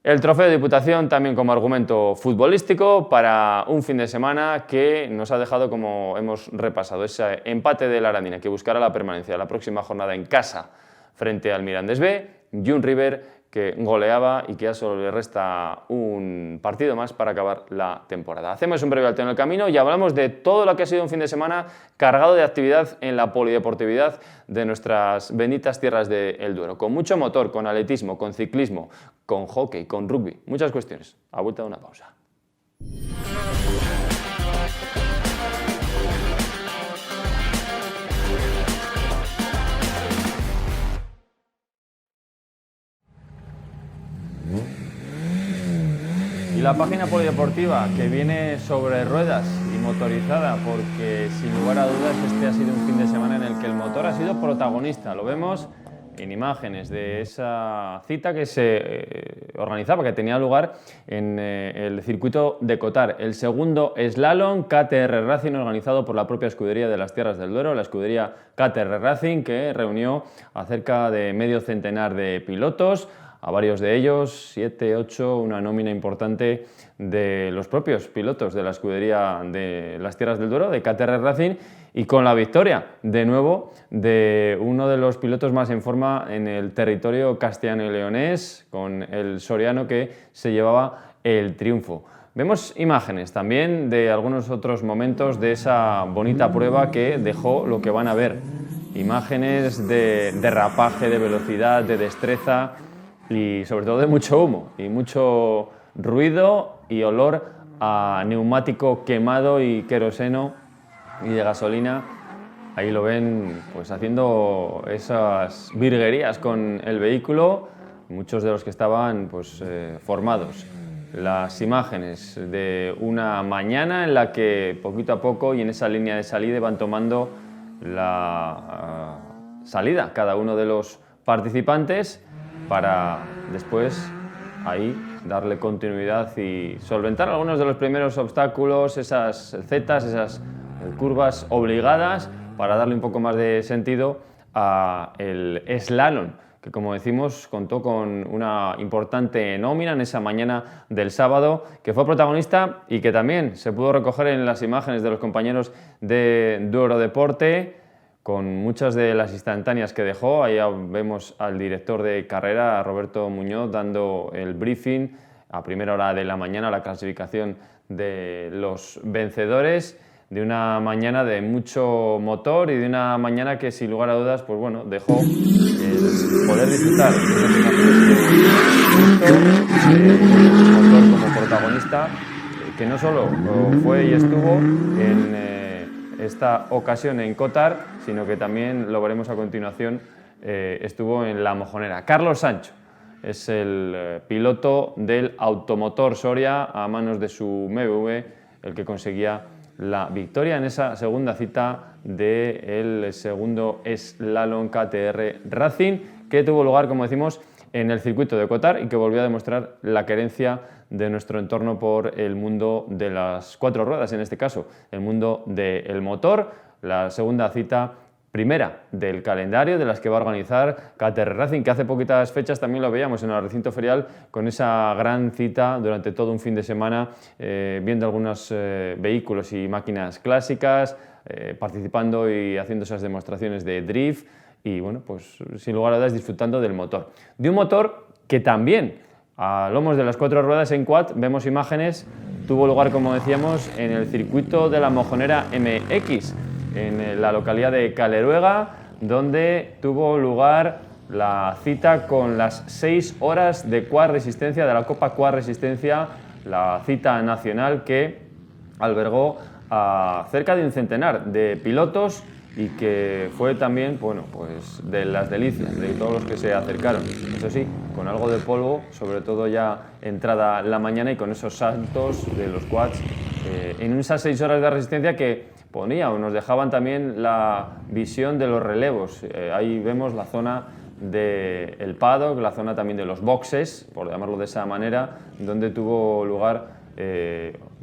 El Trofeo de Diputación también como argumento futbolístico para un fin de semana que nos ha dejado, como hemos repasado, ese empate de la Arandina, que buscará la permanencia la próxima jornada en casa frente al Mirandés B, y un River que goleaba y que ya solo le resta un partido más para acabar la temporada. Hacemos un breve alto en el camino y hablamos de todo lo que ha sido un fin de semana cargado de actividad en la polideportividad de nuestras benditas tierras del Duero, con mucho motor, con atletismo, con ciclismo, con hockey, con rugby, muchas cuestiones. A vuelta de una pausa. Y la página polideportiva que viene sobre ruedas y motorizada, porque sin lugar a dudas este ha sido un fin de semana en el que el motor ha sido protagonista. Lo vemos en imágenes de esa cita que se organizaba, que tenía lugar en el circuito de Cotar. El segundo slalom KTR Racing, organizado por la propia escudería de las Tierras del Duero, la escudería KTR Racing, que reunió a cerca de medio centenar de pilotos, a varios de ellos, 7, 8, una nómina importante de los propios pilotos de la escudería de las Tierras del Duero, de KTR Racing, y con la victoria, de nuevo, de uno de los pilotos más en forma en el territorio castellano y leonés, con el soriano que se llevaba el triunfo. Vemos imágenes también de algunos otros momentos de esa bonita prueba que dejó lo que van a ver. Imágenes de derrapaje, de velocidad, de destreza, y sobre todo de mucho humo y mucho ruido y olor a neumático quemado y queroseno y de gasolina. Ahí lo ven pues haciendo esas virguerías con el vehículo, muchos de los que estaban pues formados. Las imágenes de una mañana en la que poquito a poco y en esa línea de salida van tomando la salida cada uno de los participantes, para después ahí darle continuidad y solventar algunos de los primeros obstáculos, esas zetas, esas curvas obligadas, para darle un poco más de sentido al slalom, que como decimos contó con una importante nómina en esa mañana del sábado, que fue protagonista y que también se pudo recoger en las imágenes de los compañeros de Duero Deporte, con muchas de las instantáneas que dejó. Ahí vemos al director de carrera, Roberto Muñoz, dando el briefing a primera hora de la mañana, la clasificación de los vencedores, de una mañana de mucho motor y de una mañana que sin lugar a dudas pues bueno, dejó el poder disfrutar de motor como protagonista, que no solo fue y estuvo en esta ocasión en Cotar, sino que también lo veremos a continuación, estuvo en La Mojonera. Carlos Sancho es el piloto del Automotor Soria, a manos de su MV, el que conseguía la victoria en esa segunda cita del segundo slalom KTR Racing, que tuvo lugar, como decimos, en el circuito de Cotar y que volvió a demostrar la querencia de nuestro entorno por el mundo de las cuatro ruedas, en este caso, el mundo del motor. La segunda cita, primera del calendario, de las que va a organizar KTR Racing, que hace poquitas fechas también lo veíamos en el recinto ferial, con esa gran cita durante todo un fin de semana, viendo algunos vehículos y máquinas clásicas, participando y haciendo esas demostraciones de drift, y bueno, pues sin lugar a dudas disfrutando del motor. De un motor que también, a lomos de las cuatro ruedas en quad, vemos imágenes, tuvo lugar, como decíamos, en el circuito de la Mojonera MX, en la localidad de Caleruega, donde tuvo lugar la cita con las 6 horas de quad resistencia, de la Copa Quad Resistencia, la cita nacional que albergó a cerca de un centenar de pilotos y que fue también, bueno, pues de las delicias de todos los que se acercaron. Eso sí, con algo de polvo, sobre todo ya entrada la mañana y con esos saltos de los quads en esas 6 horas de resistencia que ponía o nos dejaban también la visión de los relevos. Ahí vemos la zona del paddock, la zona también de los boxes, por llamarlo de esa manera, donde tuvo lugar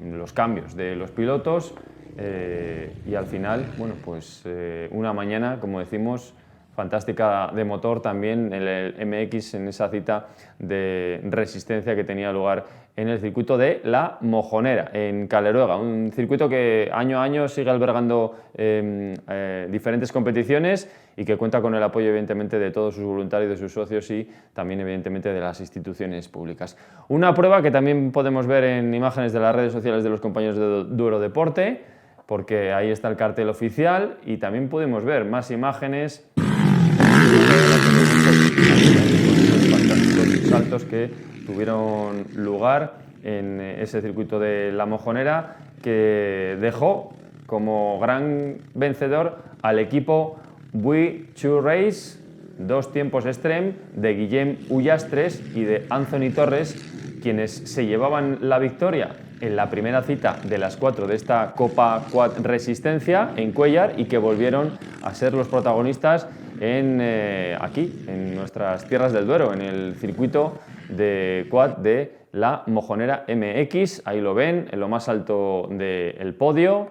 los cambios de los pilotos. Y al final, bueno, pues una mañana, como decimos, fantástica de motor también en el MX, en esa cita de resistencia que tenía lugar en el circuito de La Mojonera, en Caleruega, un circuito que año a año sigue albergando diferentes competiciones y que cuenta con el apoyo evidentemente de todos sus voluntarios, de sus socios y también evidentemente de las instituciones públicas. Una prueba que también podemos ver en imágenes de las redes sociales de los compañeros de Duero Deporte, porque ahí está el cartel oficial y también podemos ver más imágenes fantásticos saltos que tuvieron lugar en ese circuito de La Mojonera, que dejó como gran vencedor al equipo We Two Race, 2 tiempos extreme, de Guillem Ullastres y de Anthony Torres, quienes se llevaban la victoria en la primera cita de las 4 de esta Copa Quad Resistencia en Cuéllar y que volvieron a ser los protagonistas aquí, en nuestras tierras del Duero, en el circuito de Quad de La Mojonera MX. Ahí lo ven, en lo más alto del podio,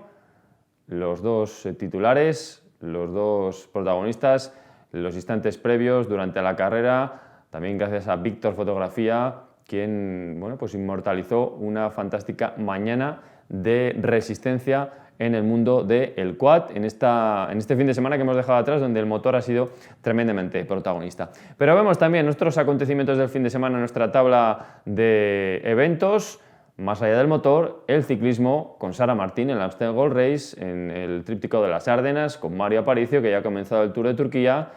los 2 titulares, los 2 protagonistas, los instantes previos durante la carrera, también gracias a Víctor Fotografía, quien pues inmortalizó una fantástica mañana de resistencia en el mundo del quad, en este fin de semana que hemos dejado atrás, donde el motor ha sido tremendamente protagonista. Pero vemos también nuestros acontecimientos del fin de semana en nuestra tabla de eventos. Más allá del motor, el ciclismo con Sara Martín en la Amstel Gold Race, en el tríptico de las Ardenas, con Mario Aparicio, que ya ha comenzado el Tour de Turquía,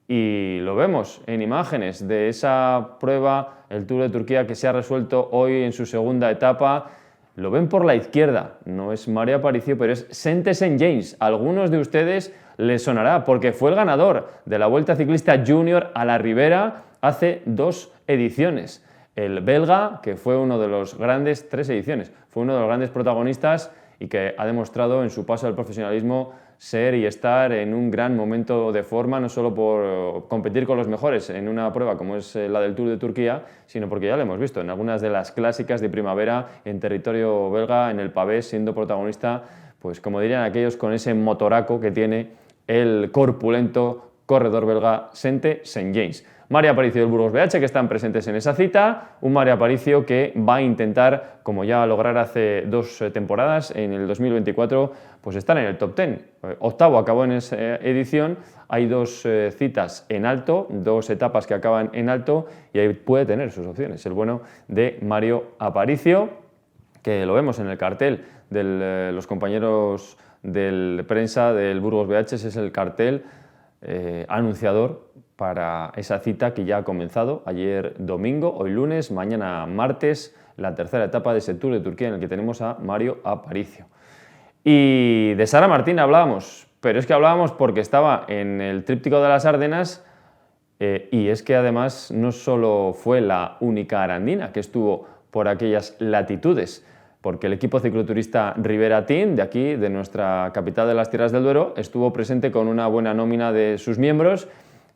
y lo vemos en imágenes de esa prueba, el Tour de Turquía, que se ha resuelto hoy en su segunda etapa. Lo ven por la izquierda, no es Mario Aparicio, pero es Sente St. James. A algunos de ustedes les sonará porque fue el ganador de la Vuelta Ciclista Junior a la Ribera hace 2 ediciones. El belga, que fue uno de los grandes, 3 ediciones, fue uno de los grandes protagonistas y que ha demostrado en su paso al profesionalismo ser y estar en un gran momento de forma, no solo por competir con los mejores en una prueba como es la del Tour de Turquía, sino porque ya lo hemos visto en algunas de las clásicas de primavera en territorio belga, en el Pavés, siendo protagonista, pues como dirían aquellos, con ese motoraco que tiene el corpulento corredor belga Sente St. James. Mario Aparicio del Burgos BH, que están presentes en esa cita, un Mario Aparicio que va a intentar, como ya lograra hace 2 temporadas, en el 2024, pues estar en el top 10. Octavo acabó en esa edición, hay 2 citas en alto, 2 etapas que acaban en alto y ahí puede tener sus opciones. El bueno de Mario Aparicio, que lo vemos en el cartel de los compañeros de prensa del Burgos BH, es el cartel anunciador para esa cita que ya ha comenzado ayer domingo, hoy lunes, mañana martes, la tercera etapa de ese Tour de Turquía en el que tenemos a Mario Aparicio. Y de Sara Martín hablábamos, pero es que hablábamos porque estaba en el tríptico de las Ardenas y es que además no solo fue la única arandina que estuvo por aquellas latitudes, porque el equipo cicloturista Ribera Team, de aquí, de nuestra capital de las Tierras del Duero, estuvo presente con una buena nómina de sus miembros,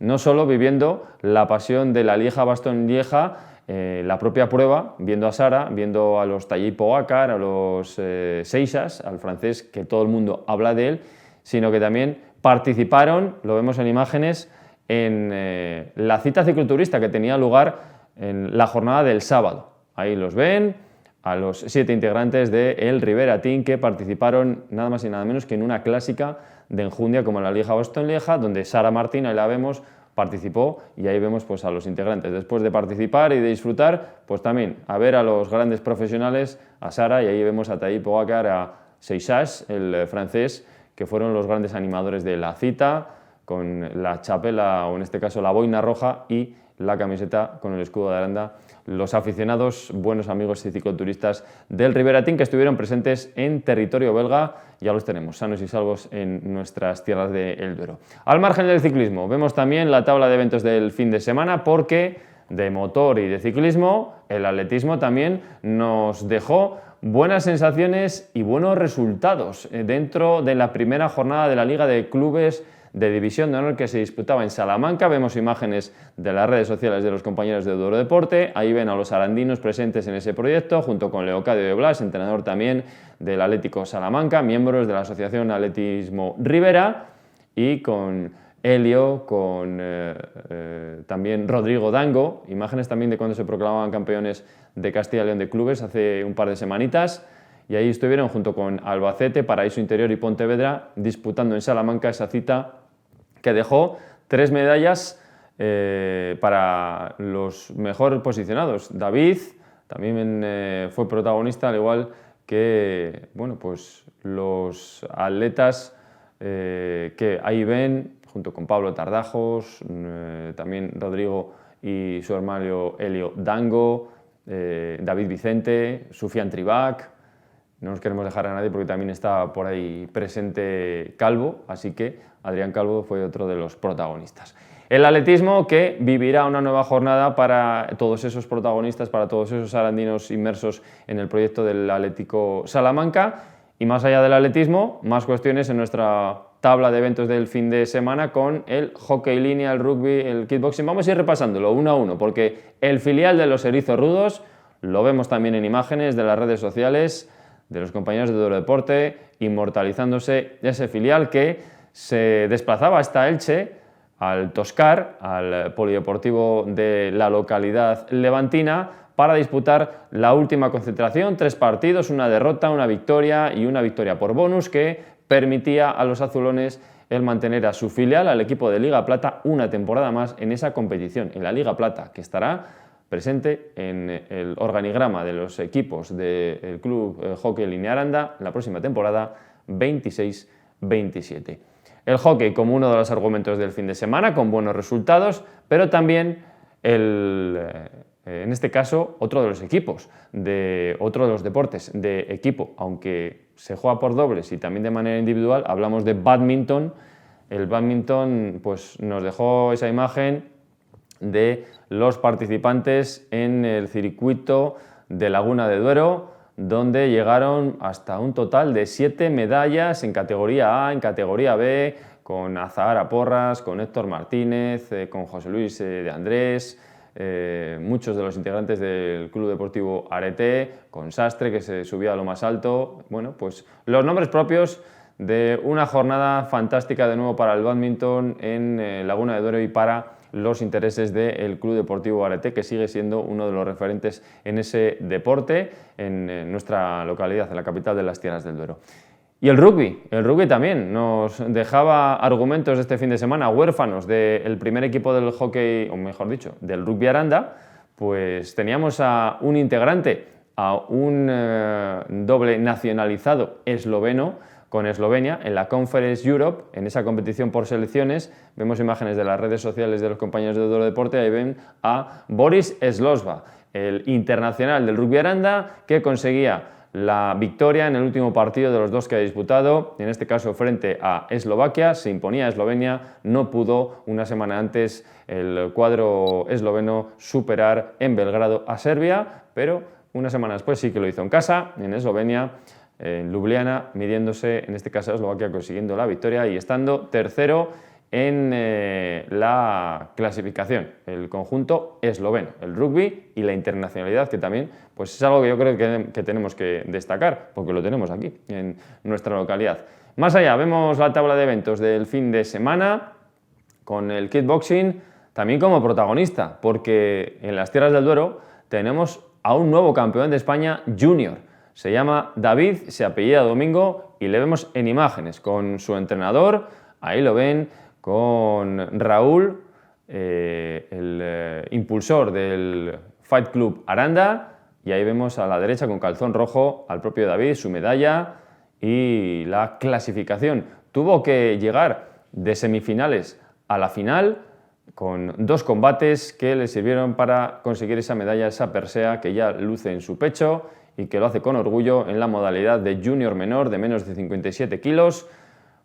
no solo viviendo la pasión de la Lieja-Bastogne-Lieja, la propia prueba, viendo a Sara, viendo a los Tadej Pogačar, a los Seixas, al francés, que todo el mundo habla de él, sino que también participaron, lo vemos en imágenes, en la cita cicloturista que tenía lugar en la jornada del sábado. Ahí los ven, a los 7 integrantes del Ribera Team que participaron nada más y nada menos que en una clásica de enjundia como la Lieja-Bastogne-Lieja, donde Sara Martín, ahí la vemos, participó y ahí vemos pues, a los integrantes. Después de participar y de disfrutar, pues también a ver a los grandes profesionales, a Sara, y ahí vemos a Tadej Pogačar, a Seixas, el francés, que fueron los grandes animadores de la cita, con la chapela, o en este caso la boina roja y la camiseta con el escudo de Aranda, los aficionados, buenos amigos y cicloturistas del Ribera Team que estuvieron presentes en territorio belga, ya los tenemos sanos y salvos en nuestras tierras del Duero. Al margen del ciclismo, vemos también la tabla de eventos del fin de semana, porque de motor y de ciclismo, el atletismo también nos dejó buenas sensaciones y buenos resultados dentro de la primera jornada de la Liga de Clubes de División de Honor que se disputaba en Salamanca. Vemos imágenes de las redes sociales de los compañeros de Duero Deporte. Ahí ven a los arandinos presentes en ese proyecto, junto con Leocadio de Blas, entrenador también del Atlético Salamanca, miembros de la Asociación Atletismo Ribera, y con Helio, con también Rodrigo Dango, imágenes también de cuando se proclamaban campeones de Castilla y León de clubes hace un par de semanitas. Y ahí estuvieron junto con Albacete, Paraíso Interior y Pontevedra disputando en Salamanca esa cita que dejó 3 medallas para los mejor posicionados. David también fue protagonista, al igual que bueno, pues los atletas que ahí ven, junto con Pablo Tardajos, también Rodrigo y su hermano Helio Dango, David Vicente, Sufian Tribac. No nos queremos dejar a nadie porque también está por ahí presente Calvo, así que Adrián Calvo fue otro de los protagonistas. El atletismo, que vivirá una nueva jornada para todos esos protagonistas, para todos esos arandinos inmersos en el proyecto del Atlético Salamanca. Y más allá del atletismo, más cuestiones en nuestra tabla de eventos del fin de semana con el hockey línea, el rugby, el kickboxing. Vamos a ir repasándolo uno a uno, porque el filial de los Erizos Rudos lo vemos también en imágenes de las redes sociales de los compañeros de Duero Deporte, inmortalizándose ese filial que se desplazaba hasta Elche, al Toscar, al polideportivo de la localidad levantina, para disputar la última concentración, 3 partidos, una derrota, una victoria y una victoria por bonus, que permitía a los azulones el mantener a su filial, al equipo de Liga Plata, una temporada más en esa competición, en la Liga Plata, que estará presente en el organigrama de los equipos del Club Hockey Línea Aranda la próxima temporada 26-27. El hockey como uno de los argumentos del fin de semana, con buenos resultados, pero también en este caso otro de los equipos, otro de los deportes de equipo, aunque se juega por dobles y también de manera individual. Hablamos de bádminton. El bádminton pues, nos dejó esa imagen de los participantes en el circuito de Laguna de Duero, donde llegaron hasta un total de 7 medallas en categoría A, en categoría B, con Azahara Porras, con Héctor Martínez, con José Luis de Andrés, muchos de los integrantes del Club Deportivo Arete, con Sastre, que se subía a lo más alto. Bueno, pues los nombres propios de una jornada fantástica de nuevo para el bádminton en Laguna de Duero y para los intereses del Club Deportivo Arete, que sigue siendo uno de los referentes en ese deporte en nuestra localidad, en la capital de las Tierras del Duero. Y el rugby también nos dejaba argumentos este fin de semana huérfanos del primer equipo del hockey, o mejor dicho, del rugby Aranda. Pues teníamos a un integrante, a un doble nacionalizado esloveno, con Eslovenia en la Conference Europe, en esa competición por selecciones. Vemos imágenes de las redes sociales de los compañeros de Duero Deporte. Ahí ven a Boris Slosva, el internacional del rugby Aranda, que conseguía la victoria en el último partido de los 2 que ha disputado, en este caso frente a Eslovaquia. Se imponía a Eslovenia, no pudo una semana antes el cuadro esloveno superar en Belgrado a Serbia, pero una semana después sí que lo hizo en casa, en Eslovenia, en Ljubljana, midiéndose en este caso a Eslovaquia, consiguiendo la victoria y estando tercero en la clasificación, el conjunto esloveno, el rugby y la internacionalidad, que también pues es algo que yo creo que tenemos que destacar, porque lo tenemos aquí, en nuestra localidad. Más allá, vemos la tabla de eventos del fin de semana, con el kickboxing también como protagonista, porque en las Tierras del Duero tenemos a un nuevo campeón de España junior. Se llama David, se apellida Domingo y le vemos en imágenes con su entrenador, ahí lo ven, con Raúl, el impulsor del Fight Club Aranda, y ahí vemos a la derecha con calzón rojo al propio David, su medalla y la clasificación. Tuvo que llegar de semifinales a la final con 2 combates que le sirvieron para conseguir esa medalla, esa persea que ya luce en su pecho y que lo hace con orgullo en la modalidad de junior menor de menos de 57 kilos.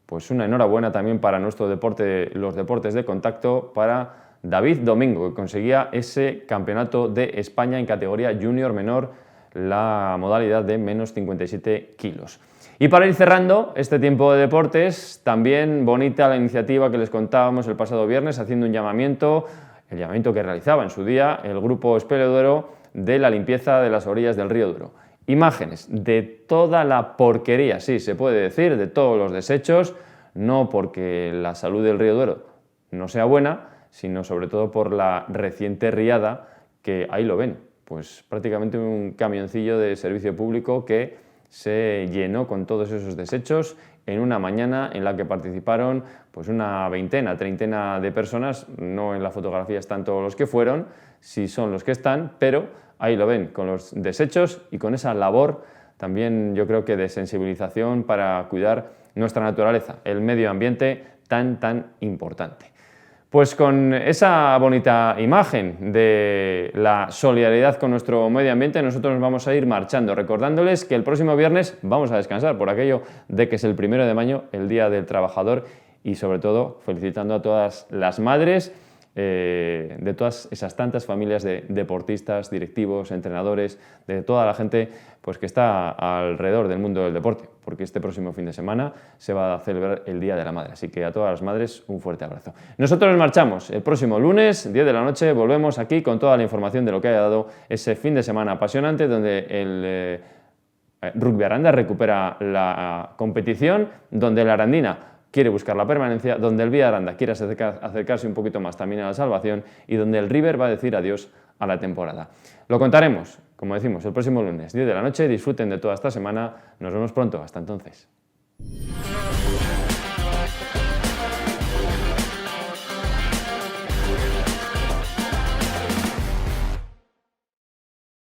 Pues una enhorabuena también para nuestro deporte, los deportes de contacto, para David Domingo, que conseguía ese campeonato de España en categoría junior menor, la modalidad de menos 57 kilos. Y para ir cerrando este tiempo de deportes, también bonita la iniciativa que les contábamos el pasado viernes, haciendo un llamamiento, el llamamiento que realizaba en su día el grupo Espelio Duero de la limpieza de las orillas del río Duero. Imágenes de toda la porquería, sí, se puede decir, de todos los desechos, no porque la salud del río Duero no sea buena, sino sobre todo por la reciente riada, que ahí lo ven, pues prácticamente un camioncillo de servicio público que se llenó con todos esos desechos en una mañana en la que participaron pues una veintena, treintena de personas. No en la fotografía están todos los que fueron, sí son los que están, pero ahí lo ven, con los desechos y con esa labor también yo creo que de sensibilización para cuidar nuestra naturaleza, el medio ambiente tan importante. Pues con esa bonita imagen de la solidaridad con nuestro medio ambiente, nosotros nos vamos a ir marchando, recordándoles que el próximo viernes vamos a descansar por aquello de que es el 1 de mayo, el Día del Trabajador, y sobre todo felicitando a todas las madres de todas esas tantas familias de deportistas, directivos, entrenadores, de toda la gente pues, que está alrededor del mundo del deporte, porque este próximo fin de semana se va a celebrar el Día de la Madre. Así que a todas las madres un fuerte abrazo. Nosotros nos marchamos el próximo lunes, 10 de la noche, volvemos aquí con toda la información de lo que haya dado ese fin de semana apasionante, donde el Rugby Aranda recupera la competición, donde la Arandina quiere buscar la permanencia, donde el Vía Aranda quiere acercarse un poquito más también a la salvación y donde el River va a decir adiós a la temporada. Lo contaremos, como decimos, el próximo lunes, 10 de la noche. Disfruten de toda esta semana. Nos vemos pronto. Hasta entonces.